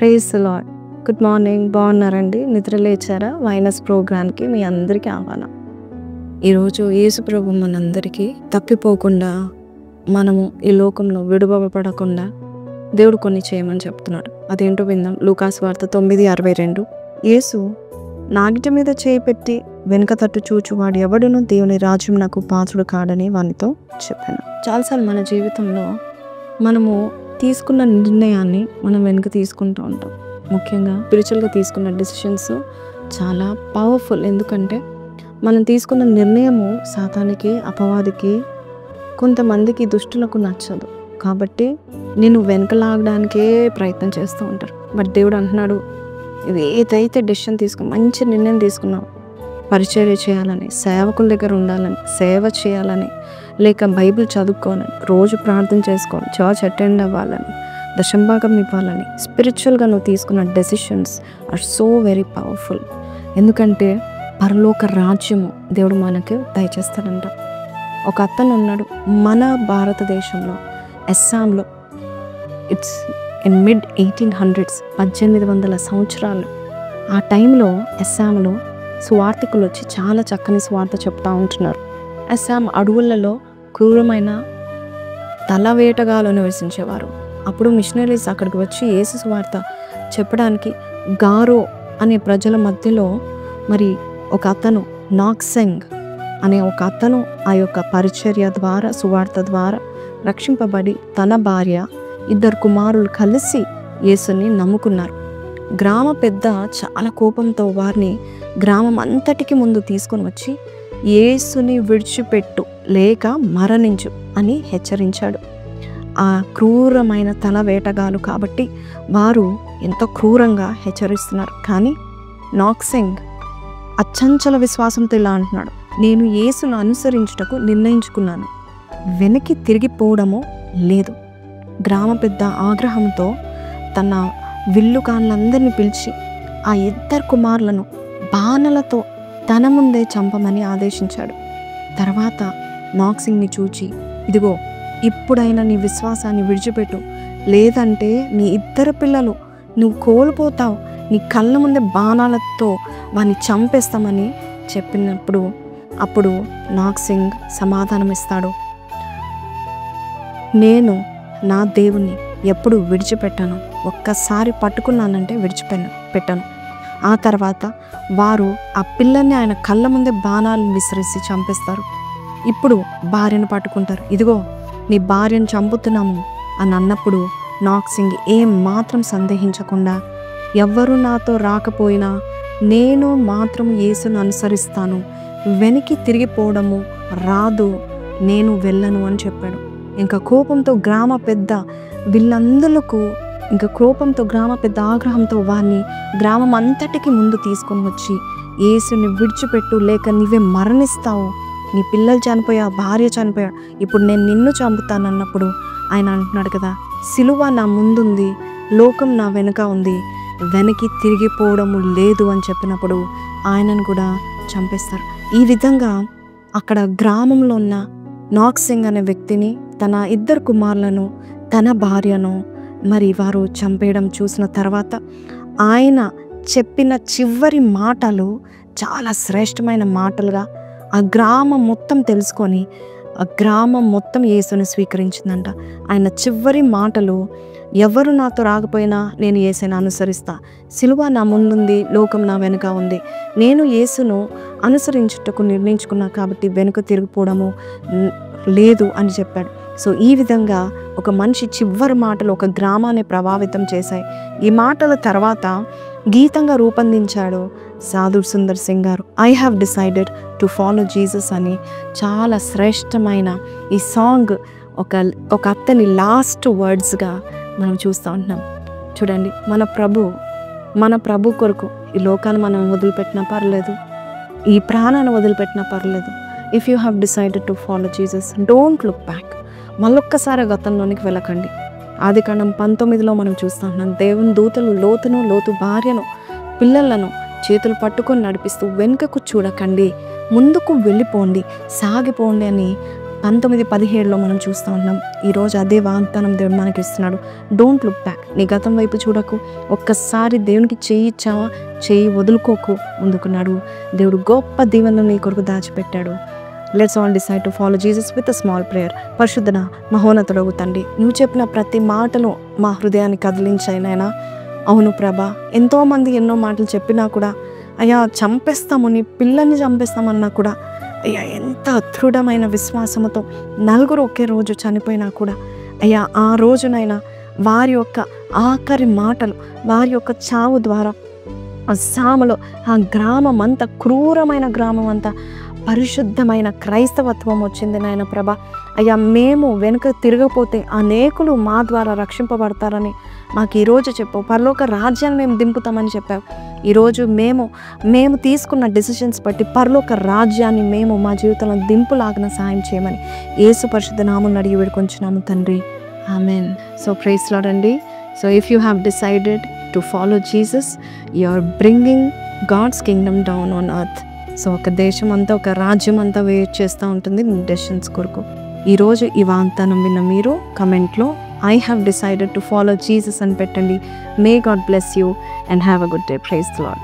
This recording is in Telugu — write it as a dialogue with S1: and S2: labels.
S1: Praise the lord. Good morning. బాగున్నారండి? నిద్ర లేచారా? వైనస్ ప్రోగ్రామ్కి మీ అందరికీ ఆహ్వానం. ఈరోజు యేసు ప్రభు మనందరికీ తప్పిపోకుండా, మనము ఈ లోకంలో విడువబడకుండా దేవుడు కొన్ని చేయమని చెప్తున్నాడు. అదేంటో విందాం. లూకాసు వార్త 9:62. యేసు నాగిట మీద చేయి పెట్టి వెనుక తట్టు చూచువాడు ఎవడును దేవుని రాజ్యం నాకు పాత్రుడు కాడని వానితో చెప్పాను. చాలాసార్లు మన జీవితంలో మనము తీసుకున్న నిర్ణయాన్ని మనం వెనుక తీసుకుంటూ ఉంటాం. ముఖ్యంగా స్పిరిచువల్గా తీసుకున్న డెసిషన్స్ చాలా పవర్ఫుల్. ఎందుకంటే మనం తీసుకున్న నిర్ణయము సాతానికి, అపవాదికి, కొంతమందికి దుష్టులకు నచ్చదు. కాబట్టి నేను వెనకలాగడానికే ప్రయత్నం చేస్తూ ఉంటారు. బట్ దేవుడు అంటున్నాడు, ఇది ఏదైతే డెసిషన్ మంచి నిర్ణయం తీసుకున్నావు, పరిచర్య చేయాలని, సేవకుల దగ్గర ఉండాలని, సేవ చేయాలని, లేక బైబిల్ చదువుకోవాలని, రోజు ప్రార్థన చేసుకోవాలి, చర్చ్ అటెండ్ అవ్వాలని, దశంభాగం ఇవ్వాలని, స్పిరిచువల్గా నువ్వు తీసుకున్న decisions are so very powerful. ఎందుకంటే పరలోక రాజ్యము దేవుడు మనకు దయచేస్తాడంట. ఒక అతను ఉన్నాడు మన భారతదేశంలో, అస్సాంలో. ఇట్స్ ఇన్ మిడ్ 1800s, 1800 సంవత్సరాలు. ఆ టైంలో అస్సాంలో స్వార్థికులు వచ్చి చాలా చక్కని స్వార్థ చెప్తూ ఉంటున్నారు. అస్సాం అడవులలో క్రూరమైన తలవేటగాలు నివసించేవారు. అప్పుడు మిషనరీస్ అక్కడికి వచ్చి యేసు స్వార్థ చెప్పడానికి గారో అనే ప్రజల మధ్యలో మరి ఒక అతను, నాక్సెంగ్ అనే ఒక అతను ఆ యొక్క పరిచర్య ద్వారా, సువార్త ద్వారా రక్షింపబడి తన భార్య, 2 కుమారులు కలిసి యేసుని నమ్ముకున్నారు. గ్రామ పెద్ద చాలా కోపంతో వారిని గ్రామం అంతటికి ముందు తీసుకొని వచ్చి యేసుని విడిచిపెట్టు లేక మరణించు అని హెచ్చరించాడు. ఆ క్రూరమైన తల వేటగాలు కాబట్టి వారు ఎంతో క్రూరంగా హెచ్చరిస్తున్నారు. కానీ నాక్సెంగ్ అచంచల విశ్వాసంతో ఇలా అంటున్నాడు, నేను యేసును అనుసరించుటకు నిర్ణయించుకున్నాను, వెనక్కి తిరిగిపోవడమో లేదు. గ్రామ పెద్ద ఆగ్రహంతో తన విల్లుకాన్లందరినీ పిలిచి ఆ 2 కుమారులను బాణలతో తన ముందే చంపమని ఆదేశించాడు. తర్వాత నాక్సింగ్ని చూచి, ఇదిగో ఇప్పుడైనా నీ విశ్వాసాన్ని విడిచిపెట్టు, లేదంటే నీ 2 పిల్లలు నువ్వు కోల్పోతావు, నీ కళ్ళ ముందే బాణాలతో వాడిని చంపేస్తామని చెప్పినప్పుడు అప్పుడు నాక్సింగ్ సమాధానం ఇస్తాడు, నేను నా దేవుణ్ణి ఎప్పుడు విడిచిపెట్టాను, ఒక్కసారి పట్టుకున్నానంటే పెట్టాను. ఆ తర్వాత వారు ఆ పిల్లల్ని ఆయన కళ్ళ ముందే బాణాలను విసిరేసి చంపేస్తారు. ఇప్పుడు భార్యను పట్టుకుంటారు, ఇదిగో నీ భార్యను చంపుతున్నాము అని అన్నప్పుడు నాక్సింగ్ ఏం మాత్రం సందేహించకుండా, ఎవ్వరూ నాతో రాకపోయినా నేను మాత్రం యేసును అనుసరిస్తాను, వెనక్కి తిరిగిపోవడము రాదు, నేను వెళ్ళను అని చెప్పాడు. ఇంకా కోపంతో గ్రామ పెద్ద వీళ్ళందరకు గ్రామ పెద్ద ఆగ్రహంతో వారిని గ్రామం అంతటికి ముందు తీసుకొని వచ్చి, యేసుని విడిచిపెట్టు లేక నీవే మరణిస్తావు, నీ పిల్లలు చనిపోయా, భార్య చనిపోయా, ఇప్పుడు నేను నిన్ను చంపుతానన్నప్పుడు ఆయన అంటున్నాడు కదా, సిలువ నా ముందుంది, లోకం నా వెనుక ఉంది, వెనక్కి తిరిగిపోవడము లేదు అని చెప్పినప్పుడు ఆయనను కూడా చంపేస్తారు. ఈ విధంగా అక్కడ గ్రామంలో ఉన్న నాక్సింగ్ అనే వ్యక్తిని, తన 2 కుమారులను, తన భార్యను మరి వారు చంపేయడం చూసిన తర్వాత ఆయన చెప్పిన చివరి మాటలు చాలా శ్రేష్టమైన మాటలుగా ఆ గ్రామం మొత్తం తెలుసుకొని ఆ గ్రామం మొత్తం యేసుని స్వీకరించిందంట. ఆయన చివరి మాటలు, ఎవరు నాతో రాకపోయినా నేను యేసుని అనుసరిస్తా, సిలువ నా ముందుంది, లోకం నా వెనుక ఉంది, నేను యేసును అనుసరించుటకు నిర్ణయించుకున్నా కాబట్టి వెనుక తిరిగిపోవడము లేదు అని చెప్పాడు. సో ఈ విధంగా ఒక మనిషి చివరి మాటలు ఒక గ్రామాన్ని ప్రభావితం చేశాయి. ఈ మాటల తర్వాత గీతంగా రూపొందించాడు సాధు సుందర్ సింగ్ గారు. I have decided to follow Jesus అని చాలా శ్రేష్టమైన ఈ సాంగ్ ఒక అతని లాస్ట్ వర్డ్స్గా మనం చూస్తూ ఉంటున్నాం. చూడండి, మన ప్రభు కొరకు ఈ లోకాన్ని మనం వదిలిపెట్టినా పర్లేదు, ఈ ప్రాణాన్ని వదిలిపెట్టినా పర్లేదు. If you have decided to follow Jesus, don't look back. మళ్ళొక్కసారి గతంలోనికి వెళ్ళకండి. ఆదికాండం 19లో మనం చూస్తూ ఉన్నాం, దేవుని దూతలు లోతు భార్యను, పిల్లలను చేతులు పట్టుకొని నడిపిస్తూ వెనుకకు చూడకండి, ముందుకు వెళ్ళిపోండి, సాగిపోండి అని 19:17 మనం చూస్తూ ఉన్నాం. ఈరోజు అదే వాగ్దానం దేవుడు మనకి ఇస్తున్నాడు. Don't look back. నీ గతం వైపు చూడకు. ఒక్కసారి దేవునికి చేయి ఇచ్చావా, చేయి వదులుకోకు, ముందుకున్నాడు. దేవుడు గొప్ప దీవెనలు నీ కొరకు దాచిపెట్టాడు. Let's all decide to follow Jesus with a small prayer. పరిశుద్ధన మహోన్నతుడగు తండ్రి, నువ్వు చెప్పిన ప్రతి మాటలు మా హృదయాన్ని కదిలించాయి నాయనా. అవును ప్రభా, ఎంతోమంది ఎన్నో మాటలు చెప్పినా కూడా అయ్యా చంపేస్తాము, నీ పిల్లల్ని చంపేస్తామన్నా కూడా అయ్యా ఎంత దృఢమైన విశ్వాసముతో నలుగురు ఒకే రోజు చనిపోయినా కూడా అయ్యా ఆ రోజునైనా వారి యొక్క ఆఖరి మాటలు, వారి యొక్క చావు ద్వారా ఆ సామలో ఆ గ్రామం అంతా, క్రూరమైన గ్రామం అంతా పరిశుద్ధమైన క్రైస్తవత్వం వచ్చింది నాయన ప్రభా. అయ్యా మేము వెనుక తిరగపోతే అనేకులు మా ద్వారా రక్షింపబడతారని మాకు ఈరోజు చెప్పావు. పరలోక రాజ్యాన్ని మేము దింపుతామని చెప్పావు. ఈరోజు మేము తీసుకున్న డెసిషన్స్ బట్టి పరలోక రాజ్యాన్ని మేము మా జీవితంలో దింపులాగిన సాయం చేయమని యేసు పరిశుద్ధ నామమున అడిగి వేడుకొంచున్నాము తండ్రి. ఆమెన్. సో ప్రైజ్ లార్డ్ అండి. So if you have decided to follow Jesus, you are bringing God's kingdom down on earth. So ఒక దేశం అంతా, ఒక రాజ్యం అంతా వెయిట్ చేస్తూ ఉంటుంది డెసిషన్స్ కొరకు. ఈరోజు ఈ వాగ్దానం విన్న మీరు కమెంట్లో I have decided to follow Jesus అని పెట్టండి. May God bless you and have a good day. Praise the Lord.